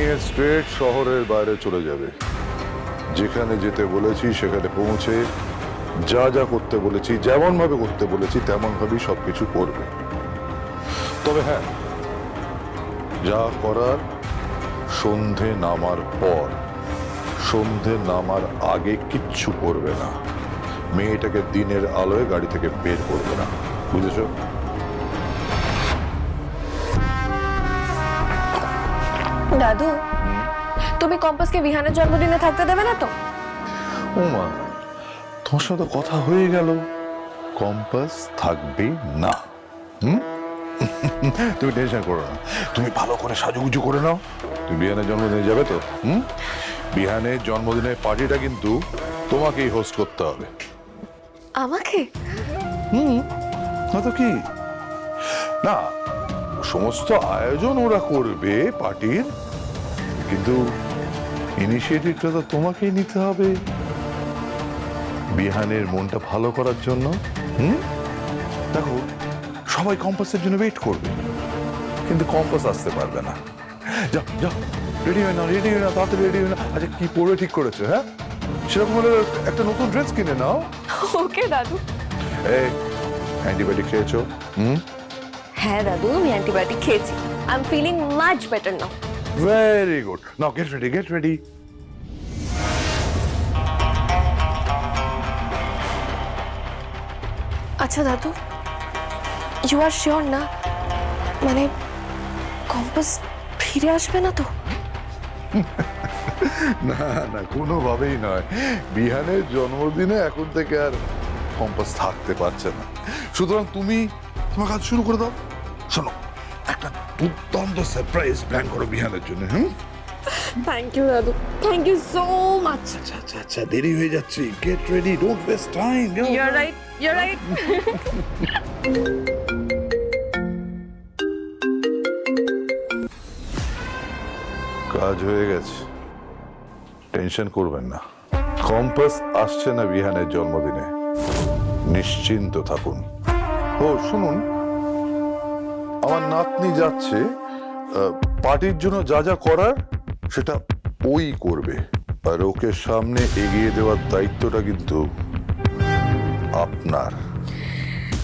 নিয়ে স্ট্রেট শহরের বাইরে চলে যাবে। যেখানে যেতে বলেছি সেখানে পৌঁছে যা যা করতে বলেছি, যেমন ভাবে করতে বলেছি তেমন ভাবেই সবকিছু করবে। তবে হ্যাঁ, যা করার সন্ধে নামার পর, সন্ধে নামার আগে কিচ্ছু করবে না। মেয়েটাকে দিনের আলোয় গাড়ি থেকে বের করবে না, বুঝেছো? দাদু, তুমি কম্পাসকে বিহানের জন্মদিনে থাকতে দেবে না তো? ও মা, তোমার সাথে কথা হয়ে গেল, কম্পাস থাকবে না। তুমি টেনশন করো না, তুমি ভালো করে সাজুগুজু করে নাও। তুমি বিহানের জন্মদিনে যাবে তো? বিহানের জন্মদিনের পার্টিটা কিন্তু তোমাকেই হোস্ট করতে হবে। আমাকে? না তো কি, না সমস্ত আয়োজন ওরা করবে পার্টির, কিন্তু ইনিশিয়েটিভটা তো তোমাকেই নিতে হবে বিহানের মনটা ভালো করার জন্য। দেখো, সবাই কম্পাসের জন্য ওয়েট করবে, কিন্তু কম্পাস আসতে পারবে না। যাও যাও, রেডি হয় না, রেডি হয় না, তাড়াতাড়ি রেডি হয় না। আচ্ছা, কি পরে ঠিক করেছো? হ্যাঁ, সেরকম হলে একটা নতুন ড্রেস কিনে নাও। ওকে দাদু। এই, অ্যান্টিবায়োটিক খেয়েছো? হ্যাঁ দাদু, আমি অ্যান্টিবায়োটিক খেয়েছি। I am feeling much better now. Very good. Now get ready, get ready. আচ্ছা দাদু, ইউ আর শিওর না, মানে কম্পাস ফিরে আসবে না তো? না না, কোনোভাবেই নয়। বিহানের জন্মদিনে এখন থেকে আর কম্পাস থাকতে পারছে না। সুতরাং তুমি তোমার কাজ শুরু করে দাও। শোনো, একটা দুর্দান্ত সারপ্রাইজ প্ল্যান করো বিহানের জন্য। থ্যাংক ইউ দাদু, থ্যাংক ইউ সো মাচ। আচ্ছা আচ্ছা আচ্ছা, দেরি হয়ে যাচ্ছে। Get ready, don't waste time. Your right, your right. কাজ হয়ে গেছে, টেনশন করবেন না। কম্পাস আসছে না বিহানের জন্মদিনে, নিশ্চিন্ত থাকুন। ও শুনুন, আমার নাতনি যাচ্ছে, পার্টির জন্য যা যা করার সেটা ওই করবে, আর ওকে সামনে এগিয়ে দেওয়ার দায়িত্বটা কিন্তু আপনার।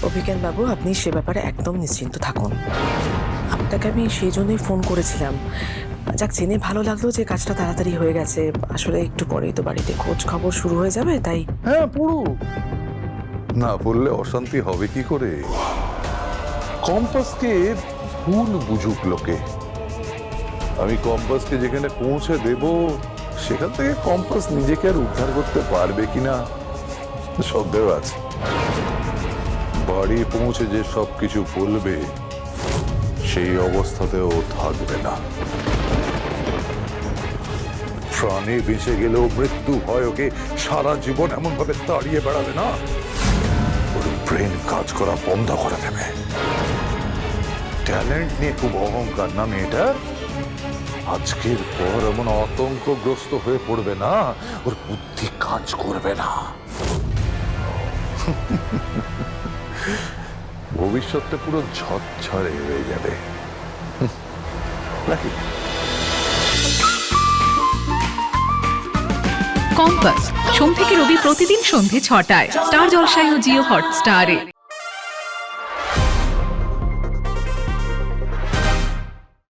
অভিজ্ঞান বাবু, আপনি সে ব্যাপারে একদম নিশ্চিন্ত থাকুন। আপনাকে আমি সেই জন্যই ফোন করেছিলাম। যাক, জেনে ভালো লাগলো যে কাজটা তাড়াতাড়ি হয়ে গেছে। আসলে একটু পরেই তো বাড়িতে খোঁজ খবর শুরু হয়ে যাবে, তাই। হ্যাঁ, পড়ু না পড়লে অশান্তি হবে কি করে? কম্পাসকে ভুল বুঝুক লোকে। আমি কম্পাসকে যেখানে পৌঁছে দেব, সেখান থেকে কম্পাস নিজেকে আর উদ্ধার করতে পারবে কিনা সন্দেহ আছে। বাড়ি পৌঁছে যে সবকিছু বলবে, সেই অবস্থাতেও থাকবে না। প্রাণে বেঁচে গেলেও মৃত্যু হয় ওকে সারা জীবন এমন ভাবে তাড়িয়ে বেড়াবে না, ওর ব্রেন কাজ করা বন্ধ করে দেবে। ট্যালেন্ট নিয়ে খুব অহংকার না মেয়েটার, আজকের পর এমন আতঙ্কগ্রস্ত হয়ে পড়বে না, ওর বুদ্ধি কাজ করবে না। ভবিষ্যৎটা পুরো ঝরঝরে হয়ে যাবে নাকি? কম্পাস সোম থেকে রবি প্রতিদিন সন্ধে ৬টায় স্টার জলসায় ও জিও হটস্টারে।